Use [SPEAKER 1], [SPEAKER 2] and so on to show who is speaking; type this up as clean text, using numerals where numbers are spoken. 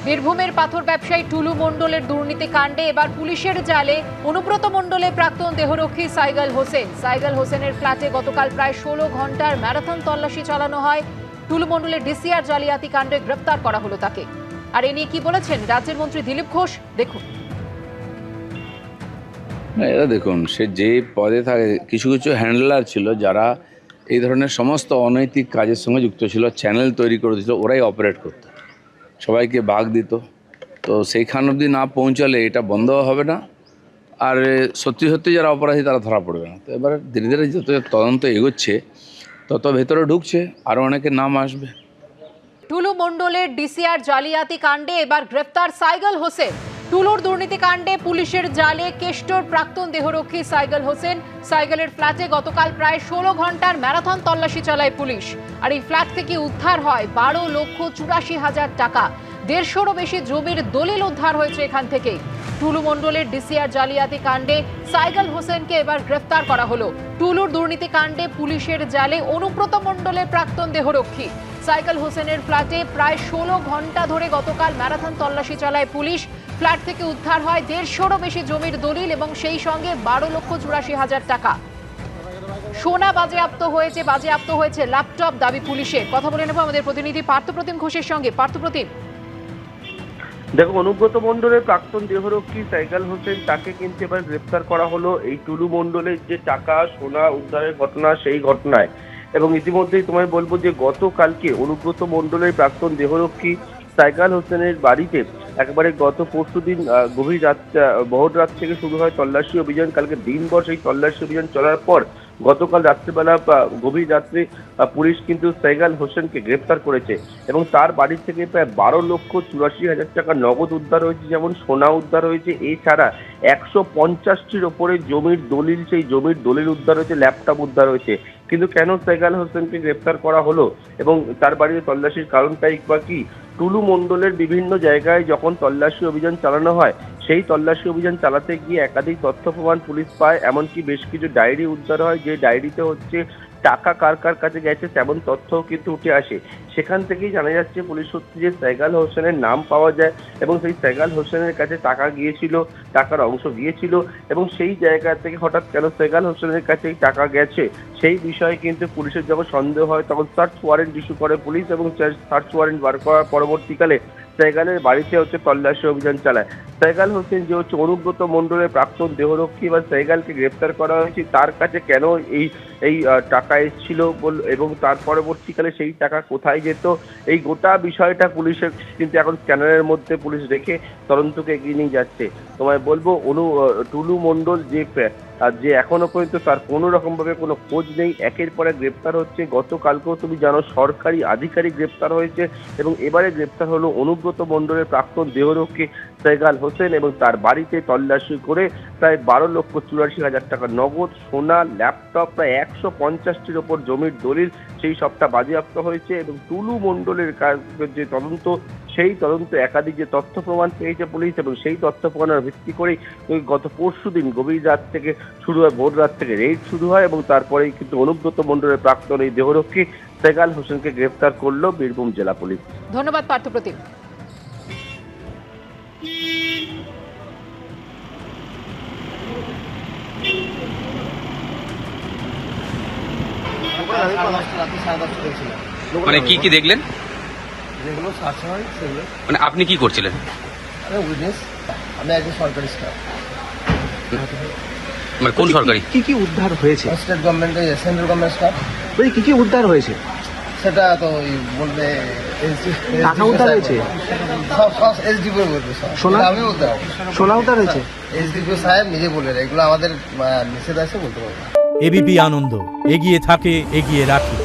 [SPEAKER 1] বীরভূমের পাথর ব্যবসায়ী টুলু মণ্ডলের দুর্নীতি কাণ্ডে এবার পুলিশের জালে অনুব্রত মণ্ডলের প্রাক্তন দেহরক্ষী সাইগাল হোসেন। সাইগাল হোসেনের ফ্ল্যাটে গতকাল প্রায় 16 ঘন্টার ম্যারাথন তল্লাশি চালানো হয়। টুলু মণ্ডলের ডিসিআর জালিয়াতি কাণ্ডে গ্রেপ্তার করা হলো তাকে। আর এ নিয়ে কি বলেছেন রাজ্যের মন্ত্রী দিলীপ ঘোষ, দেখুন।
[SPEAKER 2] এরা দেখুন, সে যে পদে থাকে, কিছু কিছু হ্যান্ডলার ছিল যারা এই ধরনের সমস্ত অনৈতিক কাজের সঙ্গে যুক্ত ছিল, চ্যানেল তৈরি করে দিয়েছিল, ওরাই অপারেট করতো, সবাইকে ভাগ দিত। তো সেইখান অবধি না পৌঁছালে এটা বন্ধ হবে না, আর সত্যি সত্যি যারা অপরাধী তারা ধরা পড়বে না। তো এবারে ধীরে ধীরে যত তদন্ত এগোচ্ছে তত ভেতরে ঢুকছে, আরও অনেকের নাম আসবে।
[SPEAKER 1] টুলু মণ্ডলের ডিসিআর জালিয়াতি কাণ্ডে এবার গ্রেফতার সাইগাল হোসেন। টুলুর দুর্নীতি কাণ্ডে পুলিশের জালে কেষ্টর প্রাক্তন দেহরক্ষী সাইগাল হোসেন। সাইগালের ফ্ল্যাটে গতকাল প্রায় 16 ঘন্টার ম্যারাথন তল্লাশি চালায় পুলিশ। আর এই ফ্ল্যাট থেকে উদ্ধার হয় 12,84,000 টাকা। 150-রও বেশি জমির দলিল উদ্ধার হয়েছে এখান থেকে। টুলু মণ্ডলের ডিসিআর জালিয়াতি কাণ্ডে সাইগাল হোসেনকে এবার গ্রেফতার করা হলো। টুলুর দুর্নীতি কাণ্ডে পুলিশের জালে অনুব্রত মণ্ডলের প্রাক্তন দেহরক্ষী সাইগাল হোসেনের ফ্ল্যাটে প্রায় 16 ঘন্টা ধরে গতকাল ম্যারাথন তল্লাশি চালায় পুলিশ। ফ্ল্যাট থেকে উদ্ধার হয় 150-রও বেশি জমির দলিল এবং সেই সঙ্গে 12,84,000 টাকা। সোনা বাজেয়াপ্ত হয়েছে ল্যাপটপ, দাবি পুলিশের। কথা বলে নেব আমাদের প্রতিনিধি পার্থপ্রতিম ঘোষের সঙ্গে। পার্থপ্রতিম,
[SPEAKER 3] দেখো, অনুব্রত মণ্ডলের প্রাক্তন দেহরক্ষী সাইগাল হোসেন, তাকে কিন্তু এবার গ্রেপ্তার করা হলো এই টুলু মণ্ডলের যে টাকা সোনা উদ্ধারের ঘটনা, সেই ঘটনায়। এবং ইতিমধ্যেই তোমায় বলবো যে গতকালকে অনুব্রত মণ্ডলের প্রাক্তন দেহরক্ষী সাইগাল হোসেনের বাড়িতে একবারে গত পরশুদিন গভীর রাত, ভোর রাত থেকে শুরু হয় তল্লাশি অভিযান। কালকে দিনভর সেই তল্লাশি অভিযান চলার পর গতকাল রাত্রিবেলা গভীর রাত্রে পুলিশ কিন্তু সাইগাল হোসেনকে গ্রেপ্তার করেছে এবং তার বাড়ি থেকে প্রায় 12,84,000 টাকা নগদ উদ্ধার হয়েছে, যেমন সোনা উদ্ধার হয়েছে। এছাড়া 150টির ওপরে জমির দলিল, সেই জমির দলিল উদ্ধার হয়েছে, ল্যাপটপ উদ্ধার হয়েছে। কিন্তু কেন সাইগাল হোসেনকে গ্রেপ্তার করা হলো এবং তার বাড়িতে তল্লাশির কারণটাই বা কি? টুলু মণ্ডলের বিভিন্ন জায়গায় যখন তল্লাশি অভিযান চালানো হয়, সেই তল্লাশি অভিযান চালাতে গিয়ে একাধিক তথ্য প্রমাণ পুলিশ পায়। এমনকি বেশ কিছু ডায়েরি উদ্ধার হয়, যে ডায়েরিতে হচ্ছে টাকা কার কার কাছে গেছে তেমন তথ্যও কিন্তু উঠে আসে। সেখান থেকেই জানা যাচ্ছে পুলিশ সূত্রে যে সাইগাল হোসেনের নাম পাওয়া যায় এবং সেই সাইগাল হোসেনের কাছে টাকা গিয়েছিল, টাকার অংশ গিয়েছিল এবং সেই জায়গা থেকে হঠাৎ কেন সাইগাল হোসেনের কাছে এই টাকা গেছে সেই বিষয়ে কিন্তু পুলিশের যখন সন্দেহ হয় তখন সার্চ ওয়ারেন্ট ইস্যু করে পুলিশ এবং সার্চ ওয়ারেন্ট বার করার পরবর্তীকালে সাইগালের বাড়িতে হচ্ছে তল্লাশি অভিযান চালায়। সাইগাল হোসেন যে হচ্ছে অনুব্রত মণ্ডলের প্রাক্তন দেহরক্ষী বা সাইগালকে গ্রেপ্তার করা হয়েছে, তার কাছে কেন এই টাকা এসেছিল এবং তার পরবর্তীকালে সেই টাকা কোথায় যেত, এই গোটা বিষয়টা পুলিশের কিন্তু এখন স্ক্যানারের মধ্যে পুলিশ রেখে তদন্তকে এগিয়ে নিয়ে যাচ্ছে। তোমায় বলবো টুলু মণ্ডল যে এখনো পর্যন্ত তার কোনো রকমভাবে কোনো খোঁজ নেই, একের পর এক গ্রেপ্তার হচ্ছে। গতকালকেও তুমি জানো সরকারি আধিকারিক গ্রেপ্তার হয়েছে এবং এবারে গ্রেপ্তার হলো অনুব্রত মণ্ডলের প্রাক্তন দেহরক্ষী সাইগাল হোসেন এবং তার বাড়িতে তল্লাশি করে প্রায় 12,84,000 টাকা নগদ, সোনা, ল্যাপটপ, প্রায় 150টির ওপর জমির দলিল, সেই সবটা বাজেয়াপ্ত হয়েছে। এবং টুলু মণ্ডলের যে তদন্ত, সেই তদন্ত একাধিক যে তথ্য প্রমাণ পেয়েছে পুলিশ এবং সেই তথ্য প্রমাণের ভিত্তি করেই গত পরশুদিন গভীর রাত থেকে শুরু হয়, ভোর রাত থেকে রেড শুরু হয় এবং তারপরেই কিন্তু অনুব্রত মণ্ডলের প্রাক্তন এই দেহরক্ষী সাইগাল হোসেনকে গ্রেপ্তার করলো বীরভূম জেলা পুলিশ।
[SPEAKER 1] ধন্যবাদ পার্থপ্রতিম।
[SPEAKER 4] মানে কি কি দেখলেন?
[SPEAKER 5] যেগুলো সার্চ হয় সেগুলো।
[SPEAKER 4] মানে আপনি কি করছিলেন?
[SPEAKER 5] আমি উইটনেস, আমি একজন সরকারি স্টাফ।
[SPEAKER 4] মানে কোন সরকারি?
[SPEAKER 6] কি কি উদ্ধার হয়েছে?
[SPEAKER 5] স্টেট গভর্নমেন্টের, সেন্ট্রাল গভর্নমেন্ট স্টাফ।
[SPEAKER 6] বলি কি কি উদ্ধার হয়েছে?
[SPEAKER 5] সেটা তো ওই বলবে
[SPEAKER 6] টাকা উদ্ধার হয়েছে?
[SPEAKER 5] সব এসডিপি বলবে, সব
[SPEAKER 6] সোনা?
[SPEAKER 5] আমি বলতে হবে।
[SPEAKER 6] সোনা উদ্ধার হয়েছে?
[SPEAKER 5] এসডিপি সাহেব নিজে বললেন, এগুলো আমাদের নিষেধ আছে, বলতে পারবো না।
[SPEAKER 7] এবিপি আনন্দ, এগিয়ে থাকে, এগিয়ে রাখে।